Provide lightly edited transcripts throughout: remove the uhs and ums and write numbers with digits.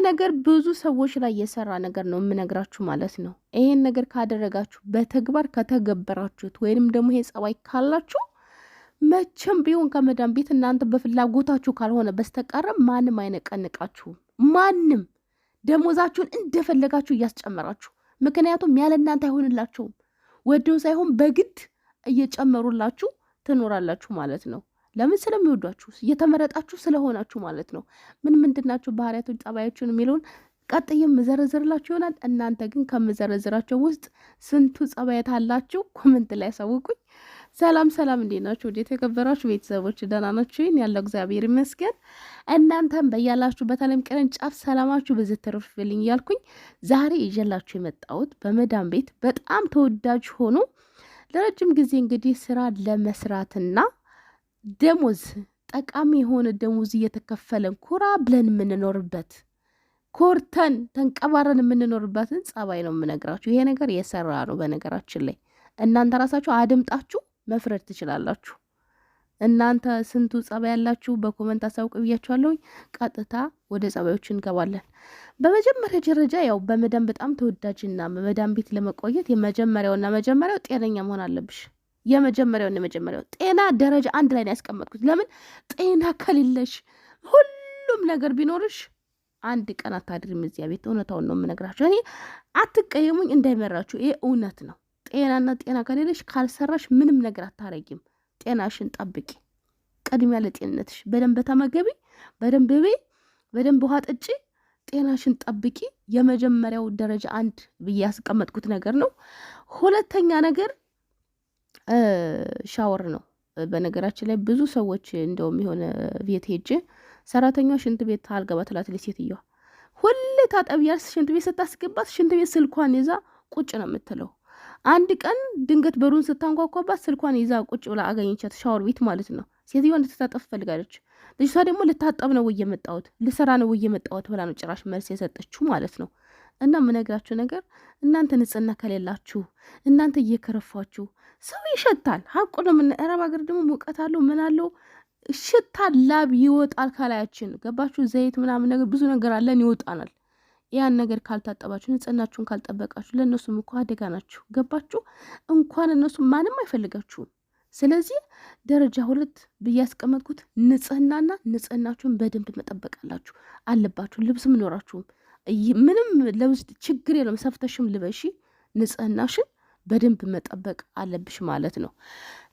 ነገር ብዙ ሰዎች ላይ የሰራ ነገር ነው የምነግራችሁ ማለት ነው። ይሄን ነገር ካደረጋችሁ በተግባር ከተገበራችሁት ወይንም ደግሞ ይሄ ጸባይ ካላችሁ መቼም ቢሆን ከመዳን ቤት እናንተ በፍላጎታችሁ ካልሆነ በስተቀር ማንም አይነቀንቃችሁም። ማንም ደሞዛችሁን እንደፈለጋችሁ እያስጨመራችሁ፣ ምክንያቱም ያለ እናንተ አይሆንላቸውም። ወደው ሳይሆን በግድ እየጨመሩላችሁ ትኖራላችሁ ማለት ነው። ለምን? ስለሚወዷችሁ እየተመረጣችሁ ስለሆናችሁ ማለት ነው። ምንድናችሁ ባህሪያቶች፣ ጸባያችሁን የሚለውን ቀጥዬም መዘረዝርላችሁ ይሆናል። እናንተ ግን ከምዘረዝራቸው ውስጥ ስንቱ ጸባያት አላችሁ? ኮመንት ላይ ያሳውቁኝ። ሰላም ሰላም፣ እንዴት ናችሁ? ወደ የተከበራችሁ ቤተሰቦች ደህና ናችሁ? ያለው እግዚአብሔር ይመስገን። እናንተም በያላችሁበት ዓለም ቅርንጫፍ ሰላማችሁ በዚህ ተረፍልኝ እያልኩኝ ዛሬ ይዤላችሁ የመጣሁት በመዳም ቤት በጣም ተወዳጅ ሆኖ ለረጅም ጊዜ እንግዲህ ስራ ለመስራትና ደሞዝ ጠቃሚ የሆነ ደሞዝ እየተከፈለን ኩራ ብለን የምንኖርበት ኮርተን ተንቀባረን የምንኖርበትን ጸባይ ነው የምነግራችሁ። ይሄ ነገር የሰራ ነው። በነገራችን ላይ እናንተ ራሳችሁ አድምጣችሁ መፍረድ ትችላላችሁ። እናንተ ስንቱ ጸባይ ያላችሁ በኮመንት አሳውቅ ብያችኋለሁኝ። ቀጥታ ወደ ጸባዮቹ እንገባለን። በመጀመሪያ ደረጃ ያው በመዳም በጣም ተወዳጅና በመዳም ቤት ለመቆየት መጀመሪያው ጤነኛ መሆን አለብሽ። የመጀመሪያው ጤና ደረጃ 1 ላይ ነው ያስቀመጥኩት። ለምን? ጤና ከሌለሽ ሁሉም ነገር ቢኖርሽ አንድ ቀን አታድሪም እዚያ ቤት። እውነታውን ነው የምነግራችሁ። እኔ አትቀየሙኝ እንዳይመራችሁ፣ ይሄ እውነት ነው። ጤና ከሌለሽ ካልሰራሽ ምንም ነገር አታረጊም። ጤናሽን ጠብቂ። ቅድሚያ ለጤንነትሽ። በደንብ ተመገቢ፣ በደንብ ቤ፣ በደንብ ውሃ ጠጪ፣ ጤናሽን ጠብቂ። የመጀመሪያው ደረጃ 1 ብዬ ያስቀመጥኩት ነገር ነው። ሁለተኛ ነገር ሻወር ነው። በነገራችን ላይ ብዙ ሰዎች እንደውም የሆነ ቤት ሄጄ ሰራተኛዋ ሽንት ቤት አልገባ ትላትለች ሴትዮዋ። ሁሌ ታጠቢያለሽ ሽንት ቤት ስታስገባት ሽንት ቤት ስልኳን ይዛ ቁጭ ነው የምትለው። አንድ ቀን ድንገት በሩን ስታንኳኳባት ስልኳን ይዛ ቁጭ ብላ አገኘቻት፣ ሻወር ቤት ማለት ነው። ሴትዮዋ እንድትታጠብ ፈልጋለች። ልጅቷ ደግሞ ልታጠብ ነው ወይ የመጣሁት ልሰራ ነው ወይ የመጣሁት ብላ ነው ጭራሽ መልስ የሰጠችው ማለት ነው። እና የምነግራችሁ ነገር እናንተ ንጽህና ከሌላችሁ እናንተ እየከረፋችሁ ሰው ይሸታል። ሀቁ ነው። አረብ ሀገር ደግሞ ሙቀት አለው ምን አለው ሽታ ላብ ይወጣል ከላያችን። ገባችሁ? ዘይት ምናምን ነገር ብዙ ነገር አለን ይወጣናል። ያን ነገር ካልታጠባችሁ ንጽህናችሁን ካልጠበቃችሁ ለእነሱም እኮ አደጋ ናችሁ። ገባችሁ? እንኳን እነሱ ማንም አይፈልጋችሁም። ስለዚህ ደረጃ 2 ብዬ ያስቀመጥኩት ንጽህናና ንጽህናችሁን በደንብ መጠበቅ አለባችሁ። ልብስም ኖራችሁም ምንም ለብስ ችግር የለም፣ ሰፍተሽም ልበሺ። ንጽህናሽን በደንብ መጠበቅ አለብሽ ማለት ነው።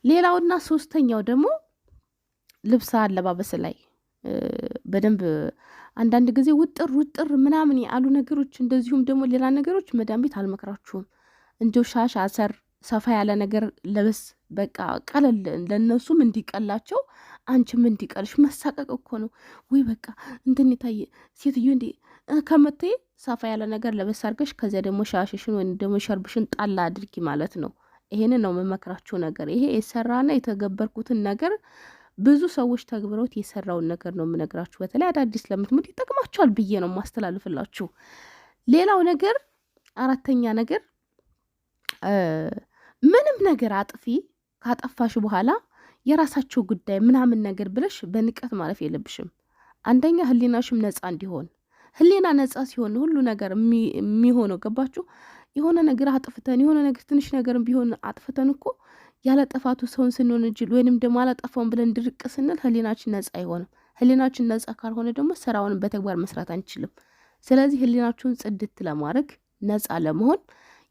ሌላውና ሶስተኛው ደግሞ ልብስ አለባበስ ላይ በደንብ አንዳንድ ጊዜ ውጥር ምናምን ያሉ ነገሮች፣ እንደዚሁም ደግሞ ሌላ ነገሮች መዳም ቤት አልመክራችሁም። እንዲሁ ሻሽ አሰር ሰፋ ያለ ነገር ለብስ፣ በቃ ቀለል ለነሱም እንዲቀላቸው አንቺም እንዲቀልሽ። መሳቀቅ እኮ ነው ወይ በቃ እንትን የታየ ሴትዮ እንዲ ከመተይ ሰፋ ያለ ነገር ለበስ አድርገሽ ከዚያ ደግሞ ሻሽሽን ወይም ደግሞ ሸርብሽን ጣላ አድርጊ ማለት ነው። ይሄንን ነው የምመክራችሁ ነገር። ይሄ የሰራና የተገበርኩትን ነገር ብዙ ሰዎች ተግብረውት የሰራውን ነገር ነው የምነግራችሁ። በተለይ አዳዲስ ለምትምት ይጠቅማችኋል ብዬ ነው ማስተላልፍላችሁ። ሌላው ነገር 4ተኛ ነገር ምንም ነገር አጥፊ ካጠፋሽ በኋላ የራሳቸው ጉዳይ ምናምን ነገር ብለሽ በንቀት ማለፍ የለብሽም። አንደኛ ህሊናሽም ነፃ እንዲሆን። ህሊና ነፃ ሲሆን ሁሉ ነገር የሚሆነው። ገባችሁ? የሆነ ነገር አጥፍተን የሆነ ነገር ትንሽ ነገር ቢሆን አጥፍተን እኮ ያለ ጥፋቱ ሰውን ስንሆን እጅል ወይንም ደግሞ አላጠፋውን ብለን ድርቅ ስንል ህሊናችን ነፃ አይሆንም። ህሊናችን ነፃ ካልሆነ ደግሞ ስራውን በተግባር መስራት አንችልም። ስለዚህ ህሊናችሁን ጽድት ለማድረግ ነፃ ለመሆን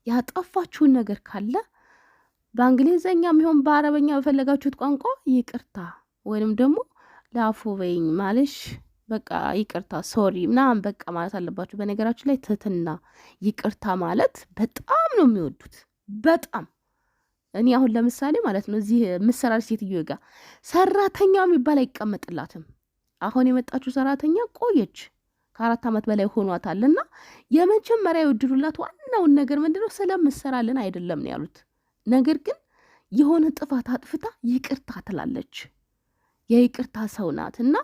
ያጠፋችሁን ነገር ካለ በእንግሊዘኛም ይሁን በአረበኛ በፈለጋችሁት ቋንቋ ይቅርታ ወይንም ደግሞ ለአፉ በይኝ ማለሽ፣ በቃ ይቅርታ ሶሪ ምናምን በቃ ማለት አለባችሁ። በነገራችሁ ላይ ትህትና ይቅርታ ማለት በጣም ነው የሚወዱት። በጣም እኔ አሁን ለምሳሌ ማለት ነው እዚህ ምሰራር ሴትዮ ጋር ሰራተኛ የሚባል አይቀመጥላትም። አሁን የመጣችሁ ሰራተኛ ቆየች ከ4 ዓመት በላይ ሆኗታልና የመጀመሪያ የወድዱላት ዋናውን ነገር ምንድነው ስለምሰራልን አይደለም ነው ያሉት። ነገር ግን የሆነ ጥፋት አጥፍታ ይቅርታ ትላለች። የይቅርታ ሰው ናት እና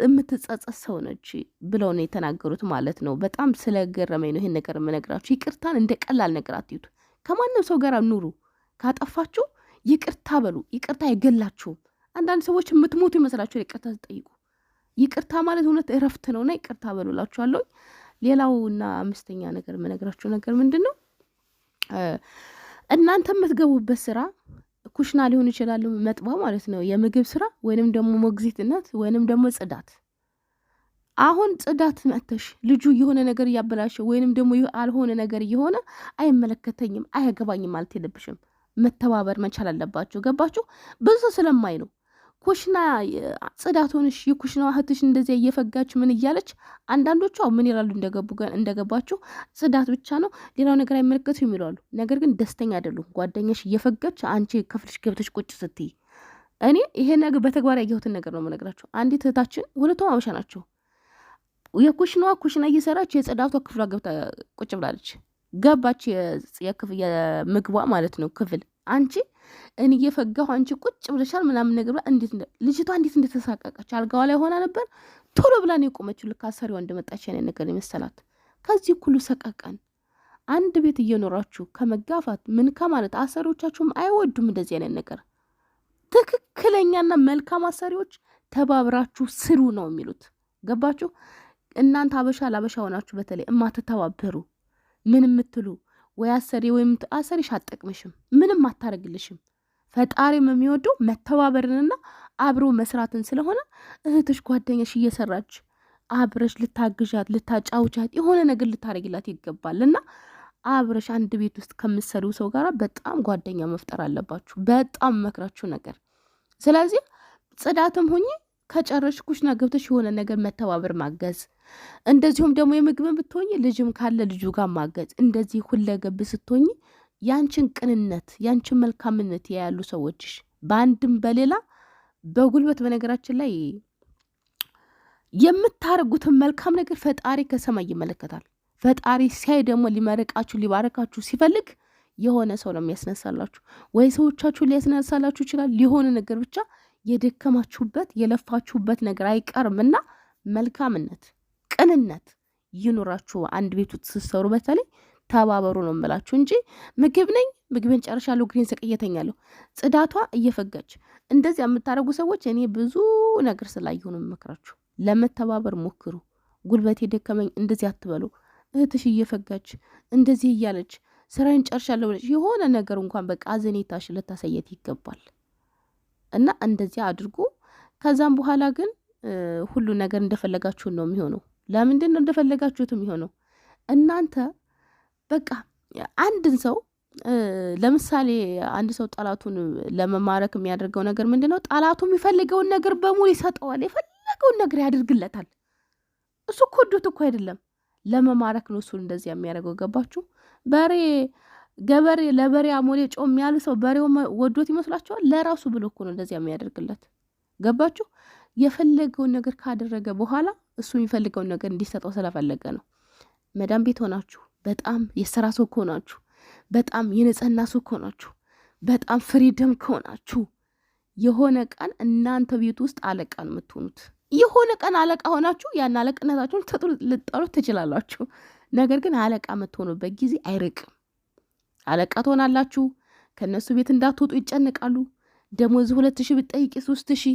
የምትጸጸት ሰው ነች ብለው ነው የተናገሩት ማለት ነው። በጣም ስለገረመኝ ነው ይሄን ነገር የምነግራችሁ። ይቅርታን እንደ ቀላል ነገር አትዩት። ከማንም ሰው ጋር ኑሩ። ካጠፋችሁ ይቅርታ በሉ። ይቅርታ አይገላችሁም። አንዳንድ ሰዎች የምትሞቱ ይመስላችኋል ይቅርታ ትጠይቁ። ይቅርታ ማለት እውነት እረፍት ነውና ይቅርታ በሉላችኋለሁ። ሌላውና አምስተኛ ነገር የምነግራችሁ ነገር ምንድን ነው? እናንተ የምትገቡበት ስራ ኩሽና ሊሆን ይችላል፣ መጥባ ማለት ነው፣ የምግብ ስራ ወይንም ደግሞ ሞግዚትነት ወይንም ደግሞ ጽዳት። አሁን ጽዳት መጥተሽ ልጁ የሆነ ነገር እያበላሸ ወይንም ደግሞ አልሆነ ነገር እየሆነ አይመለከተኝም አያገባኝም ማለት የለብሽም። መተባበር መቻል አለባችሁ። ገባችሁ? ብዙ ስለማይ ነው ኩሽና ጽዳት ሆነሽ የኩሽና እህትሽ እንደዚያ እየፈጋች ምን እያለች፣ አንዳንዶቹ ምን ይላሉ እንደገባችሁ ጽዳት ብቻ ነው ሌላው ነገር አይመለከትም ይላሉ። ነገር ግን ደስተኛ አይደሉም። ጓደኛሽ እየፈጋች አንቺ ክፍልሽ ገብተሽ ቁጭ ስትይ፣ እኔ ይሄ ነገር በተግባር ያየሁትን ነገር ነው የምነግራቸው። አንዲት እህታችን ሁለቱም አበሻ ናቸው። የኩሽናዋ ኩሽና እየሰራች የጽዳቷ ክፍሏ ገብታ ቁጭ ብላለች። ገባች የምግቧ ማለት ነው ክፍል። አንቺ እኔ እየፈጋሁ አንቺ ቁጭ ብለሻል ምናምን ነገር እንዴት ልጅቷ እንዴት እንደተሳቀቀች አልጋዋ ላይ ሆና ነበር። ቶሎ ብላ ነው የቆመችው። ልክ አሰሪዋ እንደመጣች አይነት ነገር የመሰላት። ከዚህ ሁሉ ሰቀቀን አንድ ቤት እየኖራችሁ ከመጋፋት ምን ከማለት አሰሪዎቻችሁም አይወዱም እንደዚህ አይነት ነገር። ትክክለኛና መልካም አሰሪዎች ተባብራችሁ ስሩ ነው የሚሉት። ገባችሁ? እናንተ አበሻ ላበሻ ሆናችሁ በተለይ እማትተባበሩ ምን የምትሉ ወይ አሰሪ ወይም አሰሪሽ አጠቅምሽም ምንም አታረግልሽም። ፈጣሪም የሚወደው መተባበርንና አብሮ መስራትን ስለሆነ እህትሽ ጓደኛሽ እየሰራች አብረሽ ልታግዣት ልታጫውቻት የሆነ ነገር ልታረግላት ይገባልና አብረሽ አንድ ቤት ውስጥ ከምትሰሩ ሰው ጋር በጣም ጓደኛ መፍጠር አለባችሁ። በጣም መክራችሁ ነገር። ስለዚህ ጽዳትም ሁኚ ከጨረሽ ኩሽና ገብተሽ የሆነ ነገር መተባበር ማገዝ፣ እንደዚሁም ደግሞ የምግብን ብትሆኝ ልጅም ካለ ልጁ ጋር ማገዝ። እንደዚህ ሁለገብ ስትሆኝ ያንቺን ቅንነት ያንቺን መልካምነት ያያሉ ሰዎችሽ በአንድም በሌላ በጉልበት። በነገራችን ላይ የምታረጉትን መልካም ነገር ፈጣሪ ከሰማይ ይመለከታል። ፈጣሪ ሲያይ ደግሞ ሊመረቃችሁ ሊባረካችሁ ሲፈልግ የሆነ ሰው ነው የሚያስነሳላችሁ። ወይ ሰዎቻችሁ ሊያስነሳላችሁ ይችላል። ሊሆነ ነገር ብቻ የደከማችሁበት የለፋችሁበት ነገር አይቀርምና መልካምነት ቅንነት ይኑራችሁ። አንድ ቤቱ ስትሰሩ በተለይ ተባበሩ ነው የምላችሁ እንጂ ምግብ ነኝ ምግብን ጨርሻለሁ ግሪን ሰቅየተኛለሁ ጽዳቷ እየፈጋች እንደዚህ የምታደርጉ ሰዎች እኔ ብዙ ነገር ስላየሁ ነው የምመክራችሁ። ለመተባበር ሞክሩ። ጉልበቴ ደከመኝ እንደዚህ አትበሉ። እህትሽ እየፈጋች እንደዚህ እያለች ስራዬን ጨርሻለሁ ብለሽ የሆነ ነገር እንኳን በቃ አዘኔታሽ ልታሳየት ይገባል። እና እንደዚህ አድርጉ። ከዛም በኋላ ግን ሁሉ ነገር እንደፈለጋችሁ ነው የሚሆነው። ለምንድን ነው እንደፈለጋችሁት የሚሆነው? እናንተ በቃ አንድን ሰው ለምሳሌ አንድ ሰው ጠላቱን ለመማረክ የሚያደርገው ነገር ምንድን ነው? ጠላቱ የሚፈልገውን ነገር በሙሉ ይሰጠዋል። የፈለገውን ነገር ያደርግለታል። እሱ እኮ ወዶት እኮ አይደለም ለመማረክ ነው እሱን እንደዚህ የሚያደርገው። ገባችሁ? ገበሬ ለበሬ አሞሌ ጮም ያለ ሰው በሬው ወዶት ይመስላችኋል? ለራሱ ብሎ እኮ ነው እንደዚህ የሚያደርግለት። ገባችሁ? የፈለገውን ነገር ካደረገ በኋላ እሱ የሚፈልገውን ነገር እንዲሰጠው ስለፈለገ ነው። መዳም ቤት ሆናችሁ በጣም የስራ ሰው ከሆናችሁ በጣም የንጽህና ሰው ከሆናችሁ በጣም ፍሪደም ከሆናችሁ የሆነ ቀን እናንተ ቤት ውስጥ አለቃ ነው የምትሆኑት። የሆነ ቀን አለቃ ሆናችሁ ያን አለቅነታችሁን ልጠሩት ትችላላችሁ። ነገር ግን አለቃ የምትሆኑበት ጊዜ አይርቅም። አለቃ ትሆናላችሁ። ከእነሱ ቤት እንዳትወጡ ይጨንቃሉ። ደሞዝ 2000 ብትጠይቂ 3000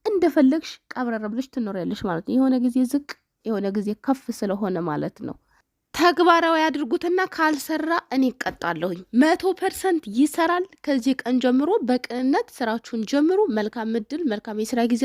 እንደፈለግሽ ቀብረር ብለሽ ትኖሪያለሽ ማለት ነው። የሆነ ጊዜ ዝቅ የሆነ ጊዜ ከፍ ስለሆነ ማለት ነው። ተግባራዊ አድርጉትና ካልሰራ እኔ እቀጣለሁኝ። 100% ይሰራል። ከዚህ ቀን ጀምሮ በቅንነት ስራችሁን ጀምሩ። መልካም እድል፣ መልካም የስራ ጊዜ